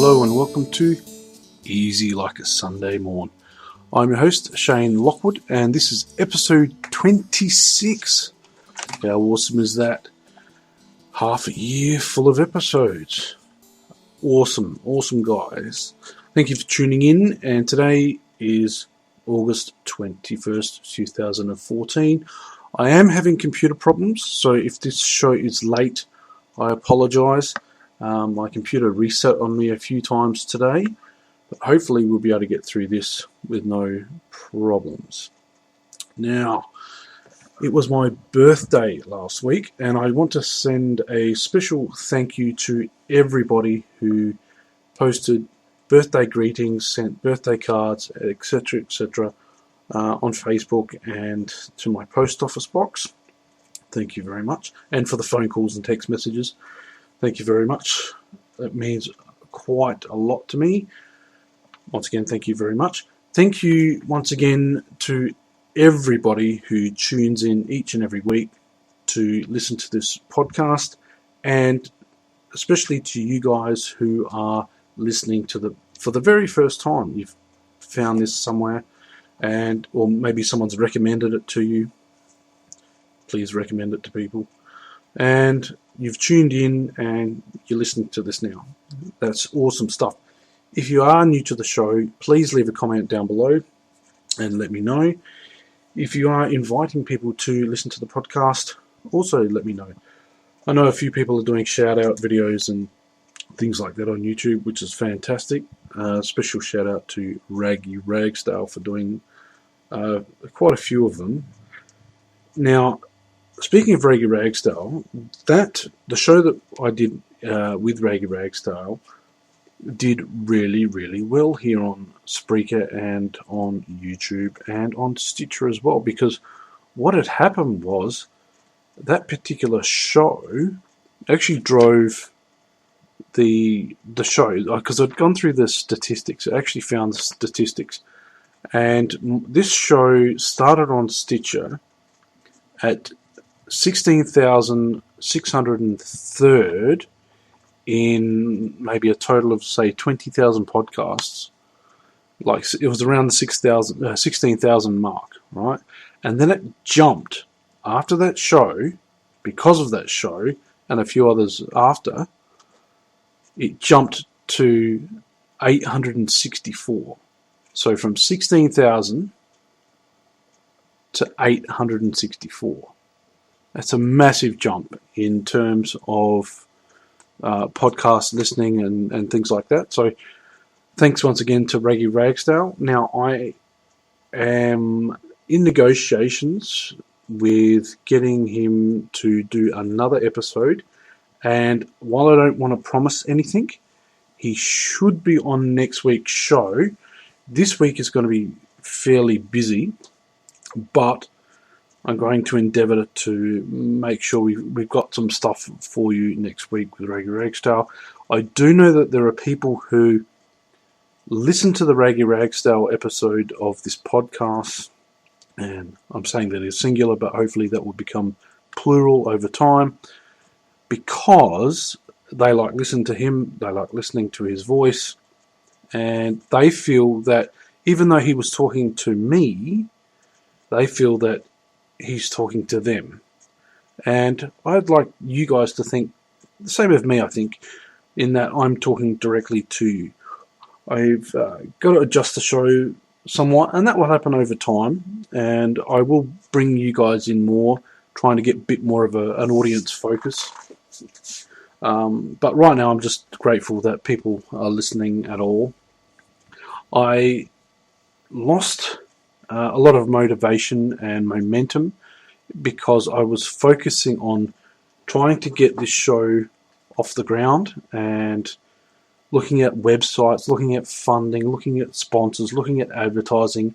Hello and welcome to Easy Like a Sunday Morn. I'm your host, Shane Lockwood, and this is episode 26. How awesome is that? Half a year full of episodes. Awesome guys. Thank you for tuning in, and today is August 21st, 2014. I am having computer problems, so if this show is late, I apologise. My computer reset on me a few times today, but hopefully we'll be able to get through this with no problems. Now, it was my birthday last week, and I want to send a special thank you to everybody who posted birthday greetings, sent birthday cards, etc., on Facebook and to my post office box. Thank you very much. And for the phone calls and text messages, thank you very much. That means quite a lot to me. Once again, thank you very much. Thank you once again to everybody who tunes in each and every week to listen to this podcast, and especially to you guys who are listening to for the very first time. You've found this somewhere, or maybe someone's recommended it to you. Please recommend it to people. And you've tuned in and you're listening to this now. That's awesome stuff. If you are new to the show, please leave a comment down below and let me know. If you are inviting people to listen to the podcast, also let me know. I know a few people are doing shout out videos and things like that on YouTube, which is fantastic. Special shout out to Raggy Ragsdale for doing quite a few of them. Now, speaking of Raggy Ragsdale, the show that I did with Raggy Ragsdale did really, really well here on Spreaker and on YouTube and on Stitcher as well, because what had happened was that particular show actually drove the show, because I'd gone through the statistics. I actually found the statistics, and this show started on Stitcher at 16,603rd in maybe a total of, say, 20,000 podcasts. Like, it was around the 16,000 mark, right? And then it jumped after that show, because of that show and a few others after. It jumped to 864. So from 16,000 to 864. That's a massive jump in terms of podcast listening and things like that. So thanks once again to Raggy Ragsdale. Now, I am in negotiations with getting him to do another episode, and while I don't want to promise anything, he should be on next week's show. This week is going to be fairly busy, but I'm going to endeavour to make sure we've got some stuff for you next week with Raggy Ragsdale. I do know that there are people who listen to the Raggy Ragsdale episode of this podcast, and I'm saying that it's singular, but hopefully that will become plural over time, because they like listening to him, they like listening to his voice, and they feel that even though he was talking to me, they feel that he's talking to them. And I'd like you guys to think the same of me, I think, in that I'm talking directly to you. I've got to adjust the show somewhat, and that will happen over time, and I will bring you guys in more, trying to get a bit more of an audience focus. But right now I'm just grateful that people are listening at all. I lost a lot of motivation and momentum because I was focusing on trying to get this show off the ground and looking at websites, looking at funding, looking at sponsors, looking at advertising.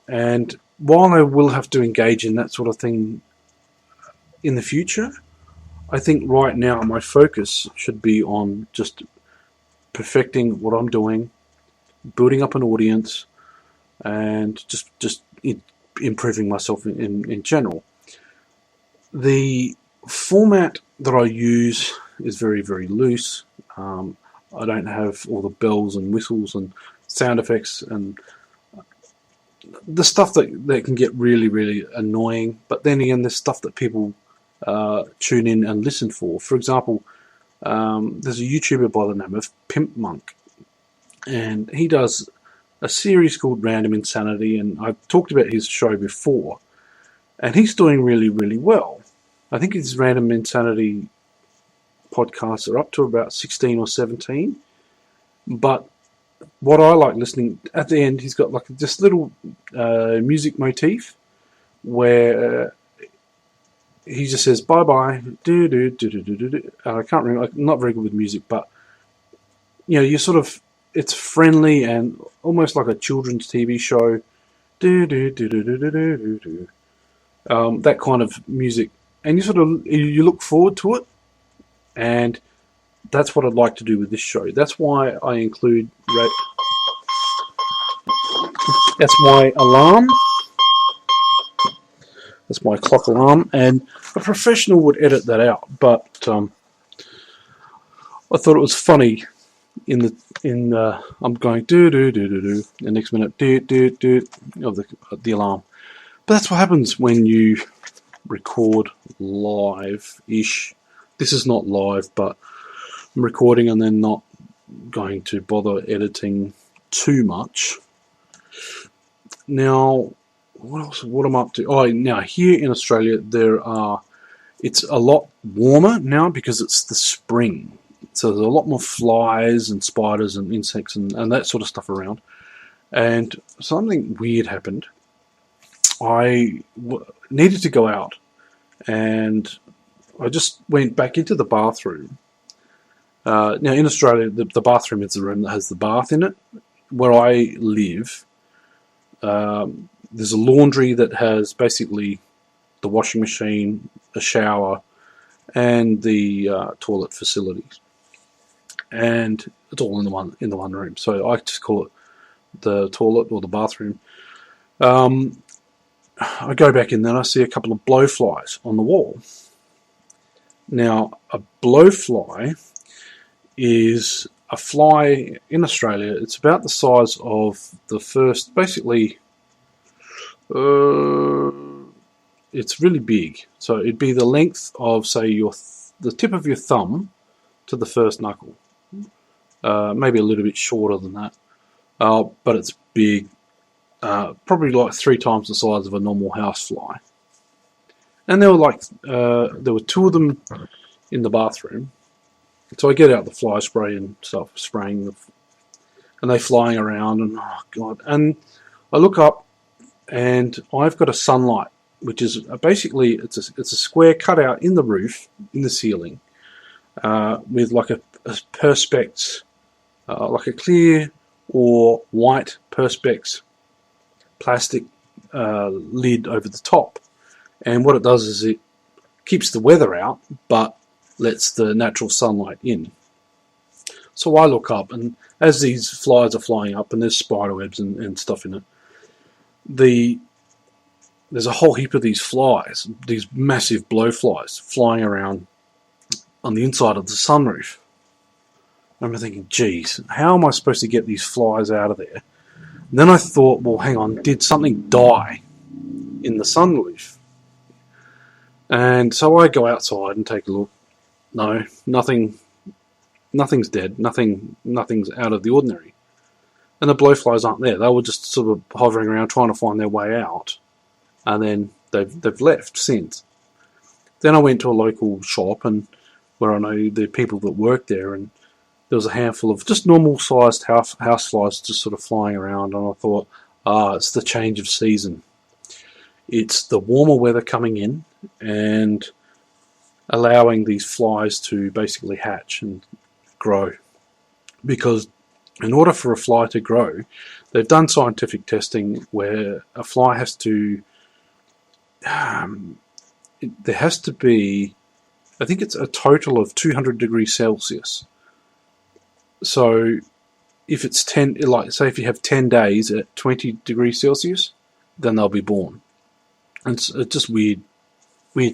And while I will have to engage in that sort of thing in the future, I think right now my focus should be on just perfecting what I'm doing, building up an audience, and just improving myself in general. The format that I use is very, very loose. I don't have all the bells and whistles and sound effects and the stuff that can get really, really annoying. But then again, there's stuff that people tune in and listen for. For example, there's a YouTuber by the name of Pimp Monk, and he does a series called Random Insanity, and I've talked about his show before, and he's doing really, really well. I think his Random Insanity podcasts are up to about 16 or 17, but what I like listening, at the end he's got like this little music motif where he just says bye bye, do do do do do do. I can't remember. I'm not very good with music, but you sort of, it's friendly and almost like a children's TV show. Do do do do do do do do. That kind of music, and you look forward to it, and that's what I'd like to do with this show. That's why I include. That's my alarm. That's my clock alarm, and a professional would edit that out. But I thought it was funny. I'm going do do do do do. The next minute do do do of the alarm. But that's what happens when you record live-ish. This is not live, but I'm recording and then not going to bother editing too much. Now, what else? What am I up to? Oh, now here in Australia, it's a lot warmer now because it's the spring. So there's a lot more flies and spiders and insects and that sort of stuff around. And something weird happened. I needed to go out, and I just went back into the bathroom. Now, in Australia, the bathroom is the room that has the bath in it. Where I live, there's a laundry that has basically the washing machine, a shower, and the toilet facilities. And it's all in the one room. So I just call it the toilet or the bathroom. I go back in there and I see a couple of blowflies on the wall. Now, a blowfly is a fly in Australia. It's about the size of the first, basically, it's really big. So it'd be the length of, say, the tip of your thumb to the first knuckle. Maybe a little bit shorter than that. But it's big. Probably like 3 times the size of a normal housefly. And there were 2 of them in the bathroom. So I get out the fly spray and stuff, spraying them, and they're flying around, and oh god! And I look up, and I've got a sunlight, which is basically it's a square cut out in the roof, in the ceiling, with like a perspex, like a clear or white perspex plastic lid over the top. And what it does is it keeps the weather out, but lets the natural sunlight in. So I look up, and as these flies are flying up, and there's spider webs and stuff in it, there's a whole heap of these flies, these massive blowflies, flying around on the inside of the sunroof. I'm thinking, geez, how am I supposed to get these flies out of there? And then I thought, well, hang on, did something die in the sunroof? And so I go outside and take a look. No, nothing's dead. Nothing's out of the ordinary. And the blowflies aren't there. They were just sort of hovering around trying to find their way out. And then they've left since. Then I went to a local shop and where I know the people that work there, and there was a handful of just normal sized house flies just sort of flying around, and I thought, it's the change of season. It's the warmer weather coming in and allowing these flies to basically hatch and grow. Because in order for a fly to grow, they've done scientific testing where a fly has to, there has to be, I think it's a total of 200 degrees Celsius. So if it's 10, like say if you have 10 days at 20 degrees Celsius, then they'll be born. And it's just weird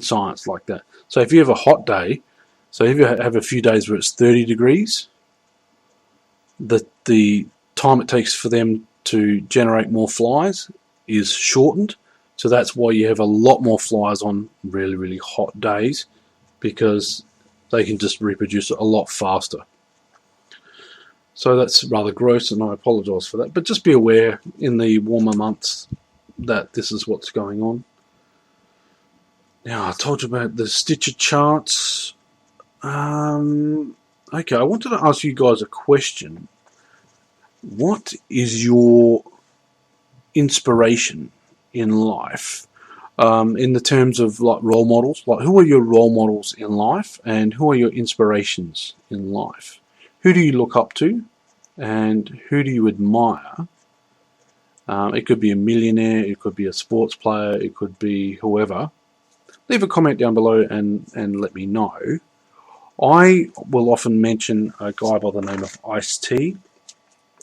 science like that. So if you have a hot day, so if you have a few days where it's 30 degrees, the time it takes for them to generate more flies is shortened. So that's why you have a lot more flies on really, really hot days, because they can just reproduce a lot faster. So that's rather gross, and I apologise for that. But just be aware in the warmer months that this is what's going on. Now, I told you about the Stitcher charts. Okay, I wanted to ask you guys a question. What is your inspiration in life, in the terms of like role models? Like, who are your role models in life, and who are your inspirations in life? Who do you look up to, and who do you admire? It could be a millionaire, it could be a sports player, it could be whoever. Leave a comment down below and let me know. I will often mention a guy by the name of Ice-T,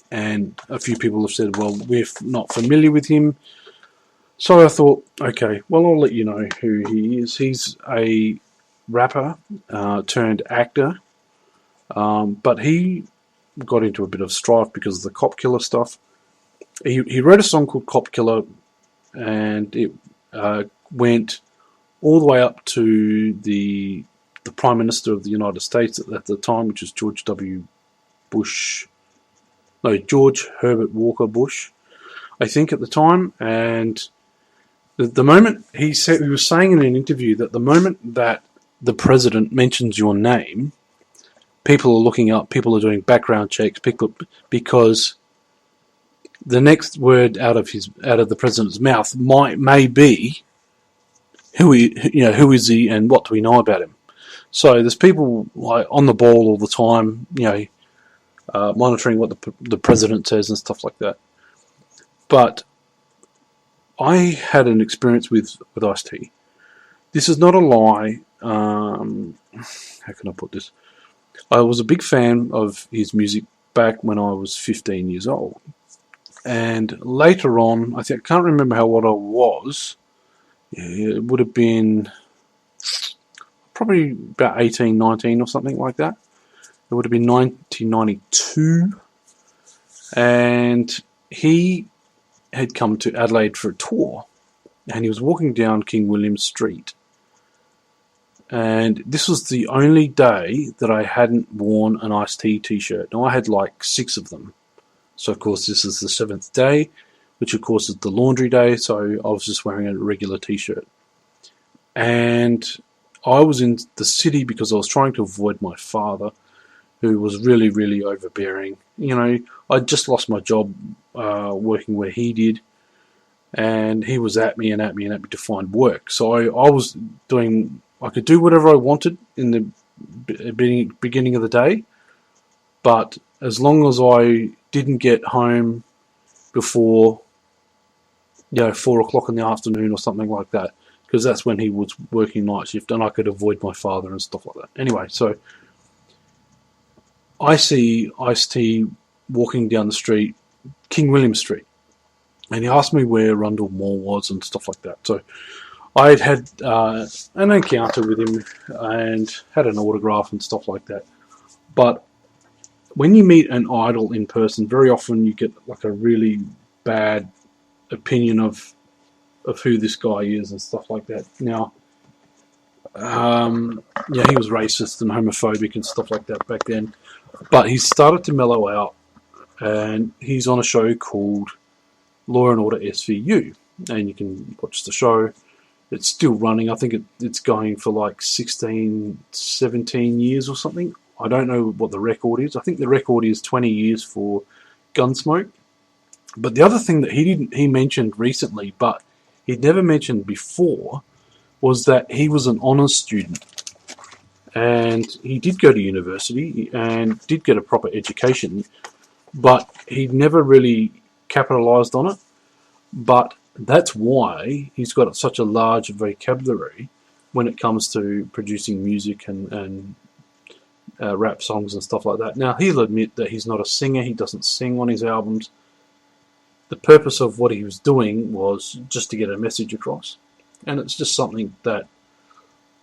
and a few people have said, well, we're not familiar with him. So I thought, okay, well, I'll let you know who he is. He's a rapper turned actor, but he got into a bit of strife because of the Cop Killer stuff. He wrote a song called Cop Killer, and it went all the way up to the Prime Minister of the United States at the time, which was George Herbert Walker Bush, I think, at the time. And the moment he was saying in an interview that the moment that the president mentions your name, people are looking up, people are doing background checks, because the next word out of the president's mouth may be who is he and what do we know about him. So there's people like on the ball all the time, monitoring what the president says and stuff like that. But I had an experience with Ice-T. This is not a lie. How can I put this? I was a big fan of his music back when I was 15 years old. And later on, I can't remember how old I was. It would have been probably about 18, 19 or something like that. It would have been 1992. And he had come to Adelaide for a tour. And he was walking down King William Street. And this was the only day that I hadn't worn an Ice-T t-shirt. Now, I had like 6 of them. So, of course, this is the 7th day, which, of course, is the laundry day. So I was just wearing a regular t-shirt. And I was in the city because I was trying to avoid my father, who was really, really overbearing. I'd just lost my job working where he did. And he was at me and at me and at me to find work. So I was I could do whatever I wanted in the beginning of the day. But as long as I didn't get home before 4 o'clock in the afternoon or something like that, because that's when he was working night shift, and I could avoid my father and stuff like that. Anyway, so I see Ice-T walking down the street, King William Street, and he asked me where Rundle Mall was and stuff like that. So I had an encounter with him and had an autograph and stuff like that. But when you meet an idol in person, very often you get like a really bad opinion of who this guy is and stuff like that. Now, he was racist and homophobic and stuff like that back then. But he started to mellow out, and he's on a show called Law and Order SVU, and you can watch the show. It's still running. I think it's going for like 16, 17 years or something. I don't know what the record is. I think the record is 20 years for Gunsmoke. But the other thing that he mentioned recently, but he'd never mentioned before, was that he was an honours student. And he did go to university and did get a proper education, but he never really capitalised on it. But that's why he's got such a large vocabulary when it comes to producing music and rap songs and stuff like that. Now, he'll admit that he's not a singer. He doesn't sing on his albums. The purpose of what he was doing was just to get a message across. And it's just something that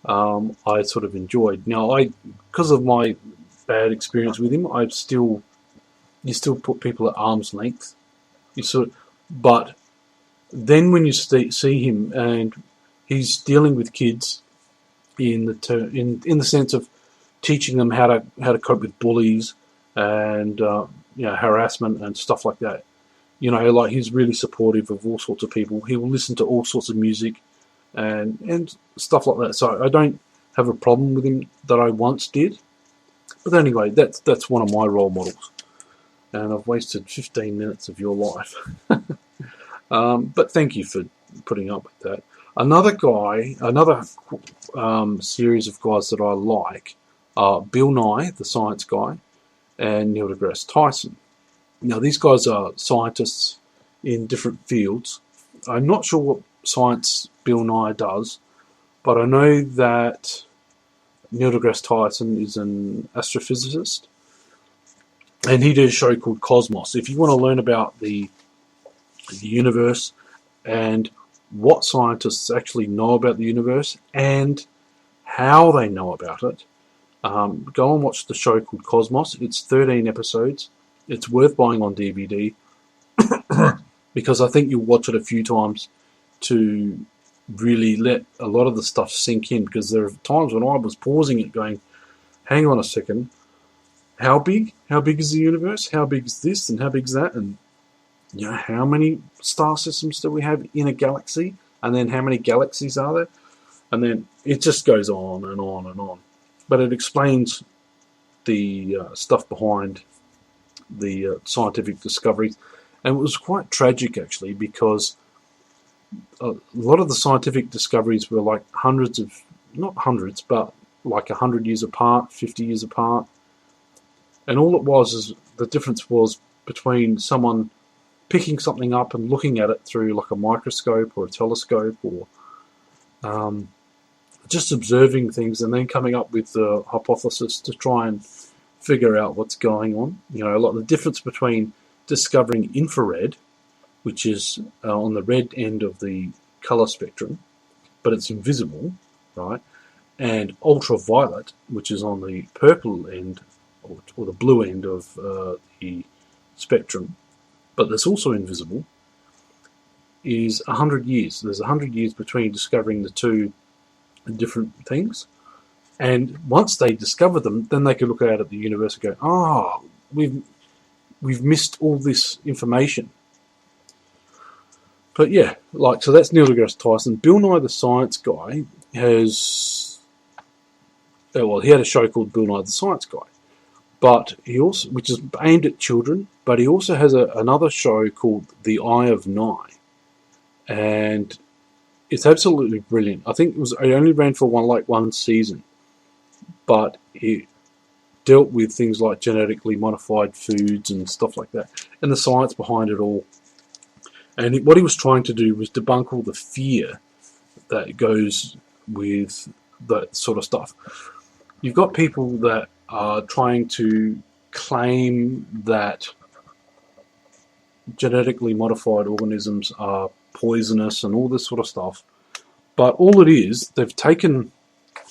I sort of enjoyed. Now, because of my bad experience with him, I still You still put people at arm's length. But then when you see him and he's dealing with kids in the sense of teaching them how to cope with bullies and harassment and stuff like that. Like he's really supportive of all sorts of people. He will listen to all sorts of music and stuff like that. So I don't have a problem with him that I once did. But anyway, that's one of my role models. And I've wasted 15 minutes of your life. But thank you for putting up with that. Another series of guys that I like are Bill Nye, the science guy, and Neil deGrasse Tyson. Now, these guys are scientists in different fields. I'm not sure what science Bill Nye does, but I know that Neil deGrasse Tyson is an astrophysicist, and he did a show called Cosmos. If you want to learn about the universe and what scientists actually know about the universe and how they know about it, go and watch the show called Cosmos. It's 13 episodes. It's worth buying on DVD because I think you'll watch it a few times to really let a lot of the stuff sink in, because there are times when I was pausing it going, hang on a second, how big is the universe, how big is this and how big is that, and how many star systems do we have in a galaxy, and then how many galaxies are there, and then it just goes on and on and on. But it explains the stuff behind the scientific discoveries, and it was quite tragic actually, because a lot of the scientific discoveries were like not hundreds, but like 100 years apart, 50 years apart. And all it was is the difference was between someone picking something up and looking at it through like a microscope or a telescope, or just observing things and then coming up with the hypothesis to try and figure out what's going on. A lot of the difference between discovering infrared, which is on the red end of the color spectrum, but it's invisible, right? And ultraviolet, which is on the purple end or the blue end of the spectrum, but that's also invisible, is 100 years. There's 100 years between discovering the two different things. And once they discover them, then they can look out at the universe and go, we've missed all this information. But yeah, so that's Neil deGrasse Tyson. Bill Nye the Science Guy he had a show called Bill Nye the Science Guy, but which is aimed at children, but he also has another show called The Eye of Nye, and it's absolutely brilliant. I think it only ran for one season, but it dealt with things like genetically modified foods and stuff like that, and the science behind it all. And what he was trying to do was debunk all the fear that goes with that sort of stuff. You've got people that are trying to claim that genetically modified organisms are poisonous and all this sort of stuff. But all it is, they've taken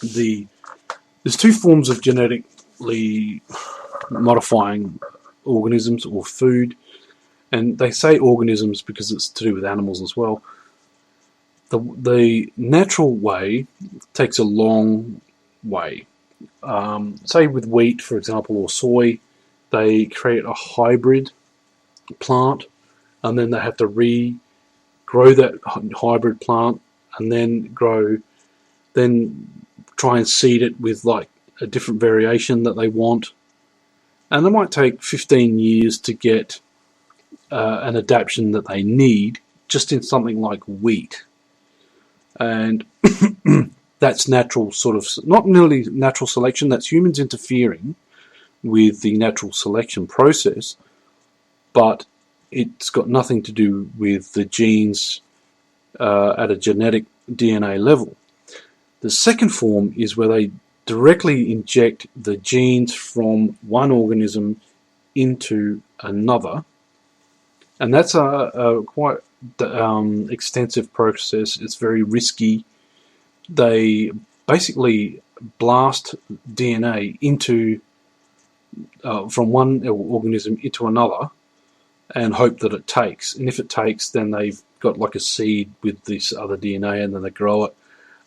there's two forms of genetically modifying organisms or food. And they say organisms because it's to do with animals as well. The natural way takes a long way. Say with wheat, for example, or soy, they create a hybrid plant, and then they have to regrow that hybrid plant, and then try and seed it with like a different variation that they want. And it might take 15 years to get an adaptation that they need just in something like wheat. And that's natural not nearly natural selection, that's humans interfering with the natural selection process, but it's got nothing to do with the genes at a genetic DNA level. The second form is where they directly inject the genes from one organism into another. And that's a quite extensive process. It's very risky. They basically blast DNA into from one organism into another and hope that it takes. And if it takes, then they've got like a seed with this other DNA, and then they grow it,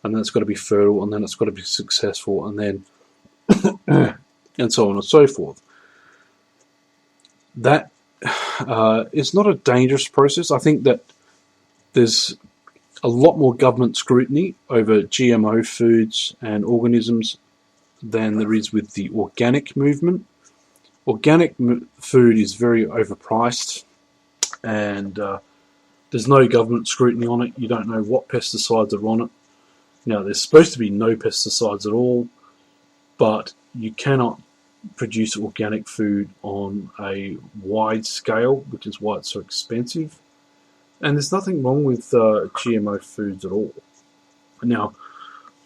and then it's got to be fertile, and then it's got to be successful, and then and so on and so forth. That is not a dangerous process. I think that there's a lot more government scrutiny over GMO foods and organisms than there is with the organic movement. Organic food is very overpriced, and there's no government scrutiny on it. You don't know what pesticides are on it. Now, there's supposed to be no pesticides at all, but you cannot produce organic food on a wide scale, which is why it's so expensive. And there's nothing wrong with GMO foods at all. Now,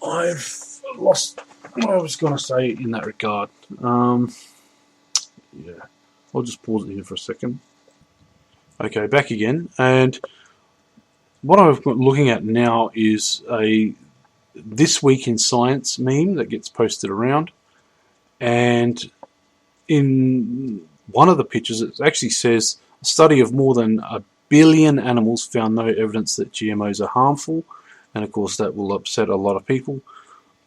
I've lost what I was going to say in that regard. Yeah, I'll just pause it here for a second. Okay, back again. And what I'm looking at now is a This Week in Science meme that gets posted around. And in one of the pictures, it actually says a study of more than 1 billion animals found no evidence that GMOs are harmful. And of course, that will upset a lot of people.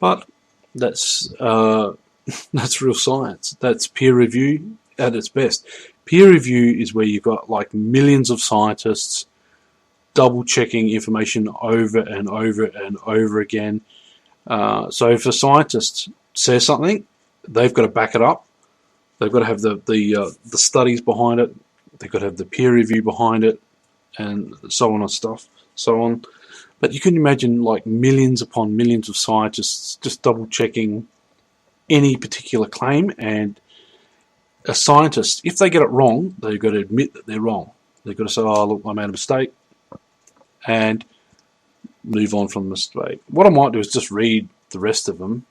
But that's real science. That's peer review at its best. Peer review is where you've got like millions of scientists double checking information over and over and over again. So if a scientist says something, they've got to back it up. They've got to have the studies behind it. They've got to have the peer review behind it, and so on and so on. But you can imagine like millions upon millions of scientists just double checking any particular claim, and a scientist, if they get it wrong, they've got to admit that they're wrong. They've got to say, oh, look, I made a mistake, and move on from the mistake. What I might do is just read the rest of them.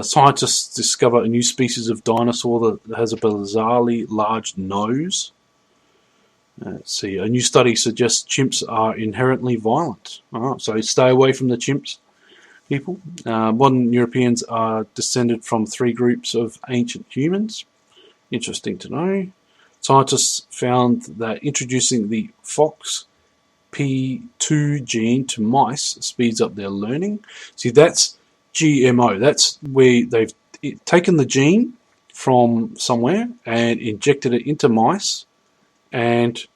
Scientists discover a new species of dinosaur that has a bizarrely large nose. Let's see. A new study suggests chimps are inherently violent. So stay away from the chimps, people. Modern Europeans are descended from 3 groups of ancient humans. Interesting to know. Scientists found that introducing the FOXP2 gene to mice speeds up their learning. See, that's GMO. That's where they've taken the gene from somewhere and injected it into mice and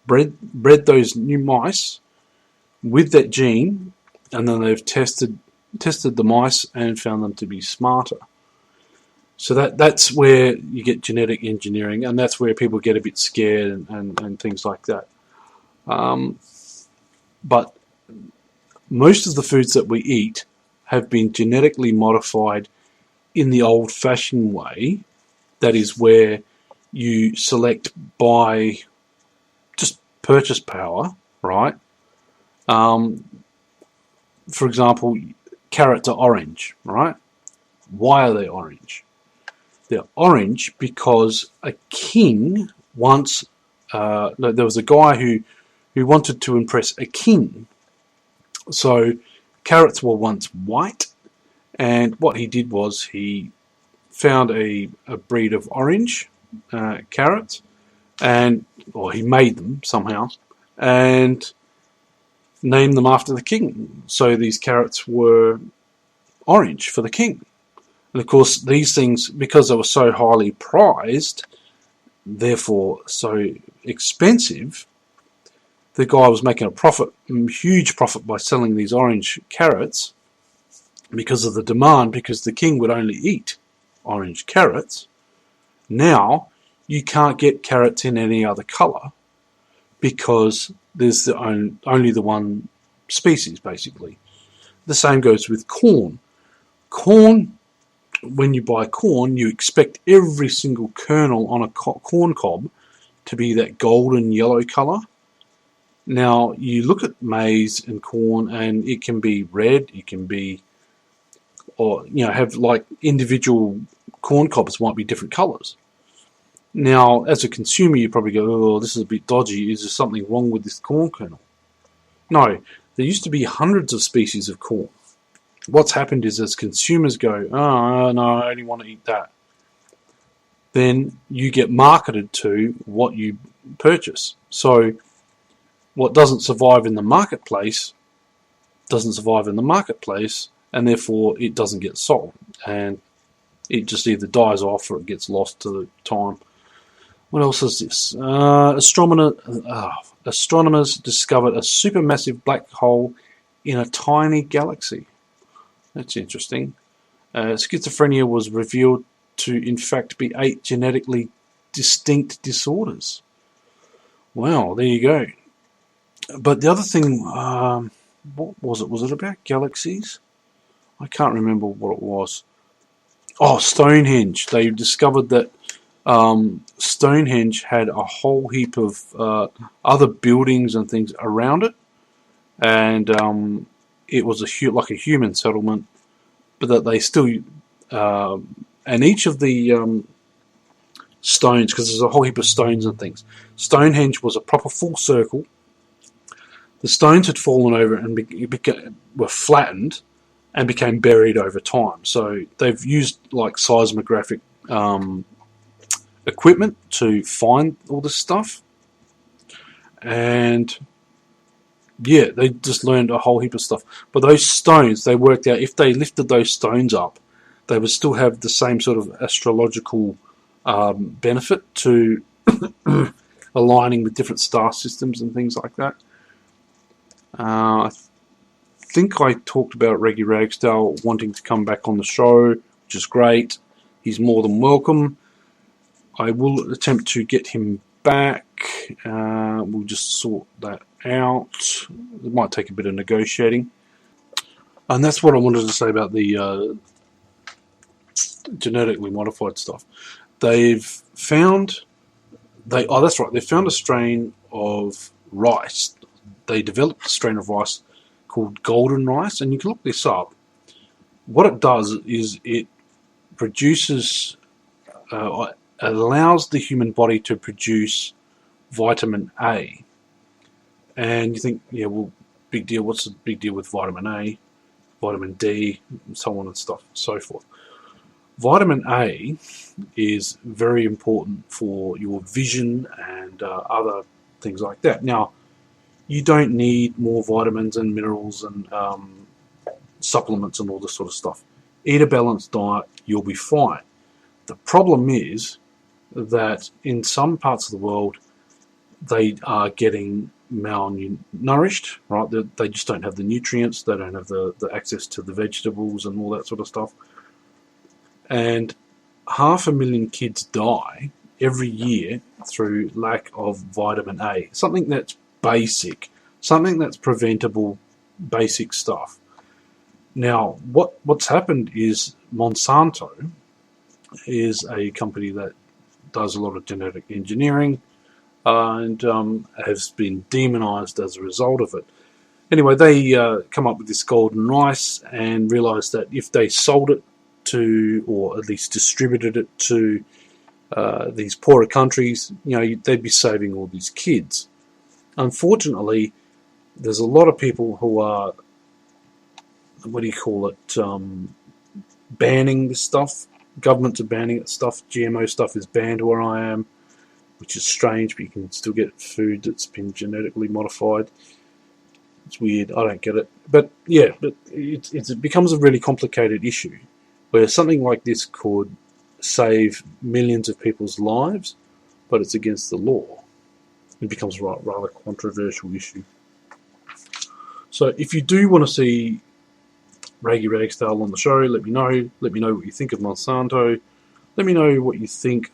bred those new mice with that gene, and then they've tested the mice and found them to be smarter. So that's where you get genetic engineering, and that's where people get a bit scared and things like that. But most of the foods that we eat have been genetically modified in the old-fashioned way. That is where you select by just purchase power, right? For example, carrots are orange, right? Why are they orange? They're orange because a king once, there was a guy who wanted to impress a king. So carrots were once white, and what he did was he found a breed of orange carrots, or he made them somehow, and named them after the king. So these carrots were orange for the king. And of course, these things, because they were so highly prized, therefore so expensive, the guy was making a huge profit by selling these orange carrots because of the demand, because the king would only eat orange carrots. Now, you can't get carrots in any other colour because there's only the one species, basically. The same goes with corn. Corn, when you buy corn, you expect every single kernel on a corn cob to be that golden yellow colour. Now, you look at maize and corn, and it can be red, it can be, or, have like individual corn cobs might be different colours. Now, as a consumer, you probably go, oh, this is a bit dodgy. Is there something wrong with this corn kernel? No, there used to be hundreds of species of corn. What's happened is as consumers go, oh, no, I only want to eat that. then you get marketed to what you purchase. So what doesn't survive in the marketplace doesn't survive in the marketplace, and therefore it doesn't get sold, and it just either dies off or it gets lost to time. What else is this? Astronomers discovered a supermassive black hole in a tiny galaxy. That's interesting. Schizophrenia was revealed to, in fact, be 8 genetically distinct disorders. Wow, there you go. But the other thing, what was it? Was it about galaxies? I can't remember what it was. Oh, Stonehenge. They discovered that Stonehenge had a whole heap of other buildings and things around it, and it was like a human settlement, but that they still and each of the stones, because there's a whole heap of stones and things. Stonehenge was a proper full circle. The stones had fallen over and were flattened and became buried over time. So they've used like seismographic equipment to find all this stuff, and yeah, they just learned a whole heap of stuff. But those stones, they worked out if they lifted those stones up, they would still have the same sort of astrological benefit to aligning with different star systems and things like that. I think I talked about Reggie Ragsdale wanting to come back on the show, which is great. He's more than welcome. I will attempt to get him back. We'll just sort that out. It might take a bit of negotiating. And that's what I wanted to say about the genetically modified stuff. They've found... that's right. They found a strain of rice. They developed a strain of rice called golden rice, and you can look this up. What it does is it produces... allows the human body to produce vitamin A. And you think, yeah, well, big deal. What's the big deal with vitamin A, vitamin D, and so on and stuff, so forth. Vitamin A is very important for your vision and other things like that. Now, you don't need more vitamins and minerals and supplements and all this sort of stuff. Eat a balanced diet, you'll be fine. The problem is that in some parts of the world, they are getting malnourished, right? They just don't have the nutrients, they don't have the access to the vegetables and all that sort of stuff. And 500,000 kids die every year through lack of vitamin A. Something that's basic, something that's preventable, basic stuff. Now, what's happened is Monsanto is a company that does a lot of genetic engineering and has been demonized as a result of it. Anyway, they come up with this golden rice and realized that if they sold it to, or at least distributed it to these poorer countries, they'd be saving all these kids. Unfortunately, there's a lot of people who are, banning this stuff. Governments are banning it stuff. GMO stuff is banned where I am, which is strange, but you can still get food that's been genetically modified. It's weird. I don't get it. But yeah, it becomes a really complicated issue where something like this could save millions of people's lives, but it's against the law. It becomes a rather controversial issue. So if you do want to see Reggie Ragsdale on the show, let me know. Let me know what you think of Monsanto. Let me know what you think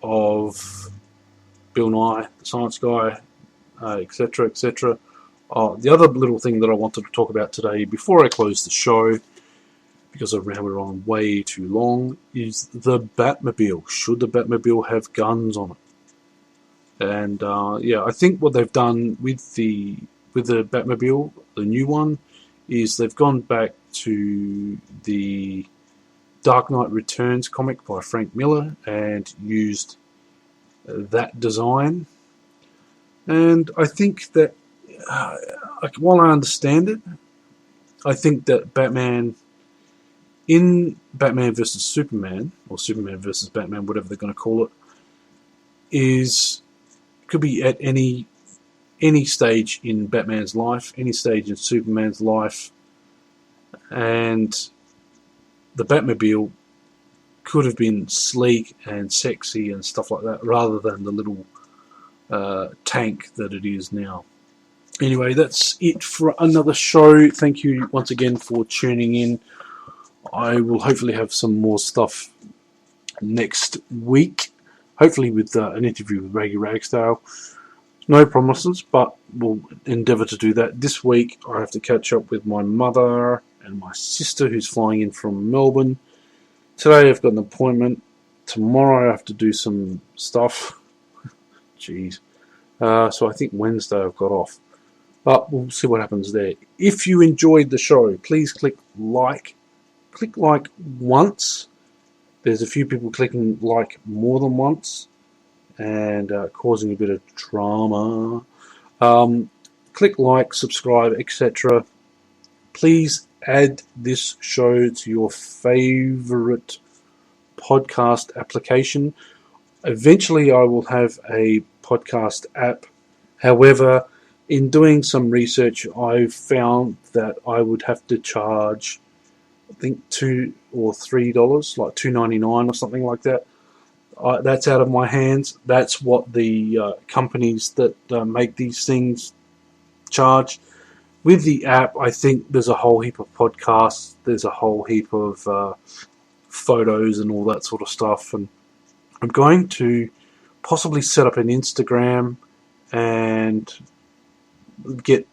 of Bill Nye, the Science Guy, etc., etc. The other little thing that I wanted to talk about today before I close the show, because I've rambled on way too long, is the Batmobile. Should the Batmobile have guns on it? And I think what they've done with the Batmobile, the new one, is they've gone back to the Dark Knight Returns comic by Frank Miller and used that design. And I think that, while I understand it, I think that Batman in Batman vs Superman, or Superman vs Batman, whatever they're going to call it, could be at any stage in Batman's life, any stage in Superman's life, and the Batmobile could have been sleek and sexy and stuff like that, rather than the little tank that it is now. Anyway, that's it for another show. Thank you once again for tuning in. I will hopefully have some more stuff next week, hopefully with an interview with Raggy Ragsdale. No promises, but we'll endeavour to do that. This week I have to catch up with my mother and my sister, who's flying in from Melbourne. Today I've got an appointment. Tomorrow I have to do some stuff. Jeez. So I think Wednesday I've got off. But we'll see what happens there. If you enjoyed the show, please click like. Click like once. There's a few people clicking like more than once and causing a bit of drama. Click like, subscribe, etc. Please add this show to your favourite podcast application. Eventually I will have a podcast app. However, in doing some research, I've found that I would have to charge, I think, $2 or $3, like $2.99 or something like that. That's out of my hands. That's what the companies that make these things charge. With the app, I think there's a whole heap of podcasts. There's a whole heap of photos and all that sort of stuff. And I'm going to possibly set up an Instagram and get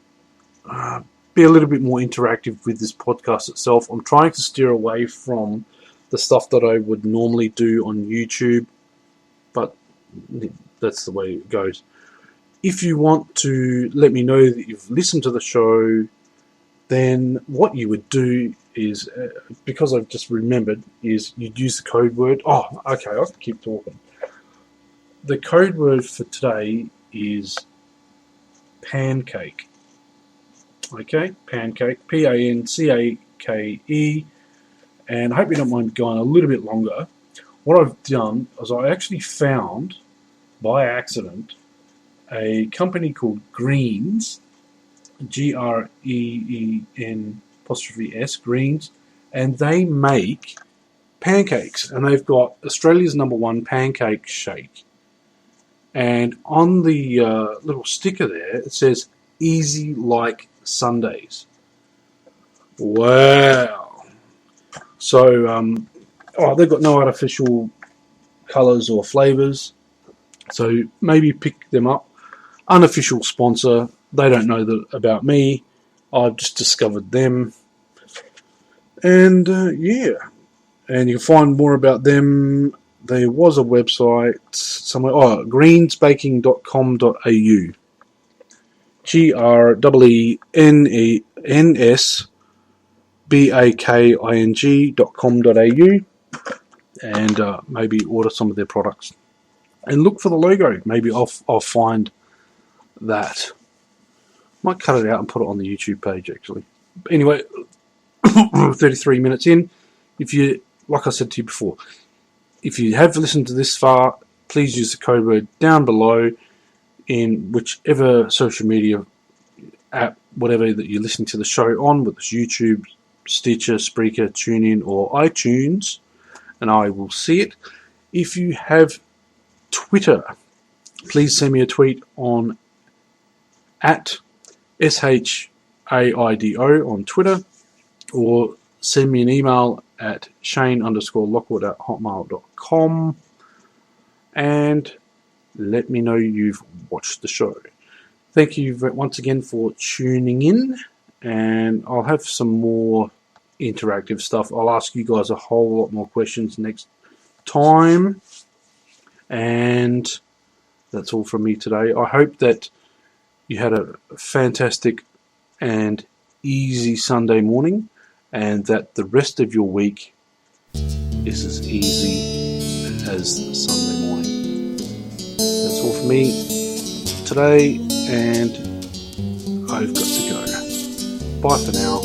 be a little bit more interactive with this podcast itself. I'm trying to steer away from the stuff that I would normally do on YouTube, but that's the way it goes. If you want to let me know that you've listened to the show, then what you would do is, because I've just remembered, is you'd use the code word. Oh, okay, I can keep talking. The code word for today is pancake. Okay, pancake, Pancake, and I hope you don't mind going a little bit longer. What I've done is I actually found, by accident, a company called Greens, GREEN''S, Greens, and they make pancakes, and they've got Australia's #1 pancake shake. And on the little sticker there, it says, "Easy like Sundays." Wow. So, they've got no artificial colours or flavours, so maybe pick them up. Unofficial sponsor. They don't know about me. I've just discovered them. And, yeah. And you can find more about them. There was a website somewhere. greensbaking.com.au. GREENSBAKING.com.au, and maybe order some of their products. And look for the logo. Maybe I'll find that. Might cut it out and put it on the YouTube page, actually. But anyway, 33 minutes in. Like I said to you before, if you have listened to this far, please use the code word down below in whichever social media app, whatever that you listen to the show on, whether it's YouTube, Stitcher, Spreaker, TuneIn, or iTunes, and I will see it. If you have Twitter, please send me a tweet on @SHAIDO on Twitter, or send me an email at shane_lockwood@hotmail.com, and let me know you've watched the show. Thank you once again for tuning in, and I'll have some more interactive stuff. I'll ask you guys a whole lot more questions next time, and that's all from me today. I hope that you had a fantastic and easy Sunday morning, and that the rest of your week is as easy as the Sunday morning. That's all for me today, and I've got to go. Bye for now.